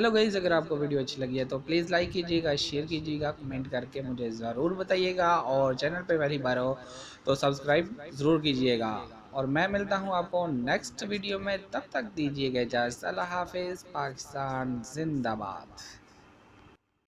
Hello guys, अगर आपको video अच्छी लगी है तो प्लीज़ लाइक कीजिएगा, शेयर कीजिएगा, कमेंट करके मुझे ज़रूर बताइएगा और चैनल पे पहली बार हो तो सब्सक्राइब ज़रूर कीजिएगा। और मैं मिलता हूँ आपको नेक्स्ट वीडियो में, तब तक दीजिएगा इजाज़त। अल्लाह हाफ़िज़। पाकिस्तान जिंदाबाद।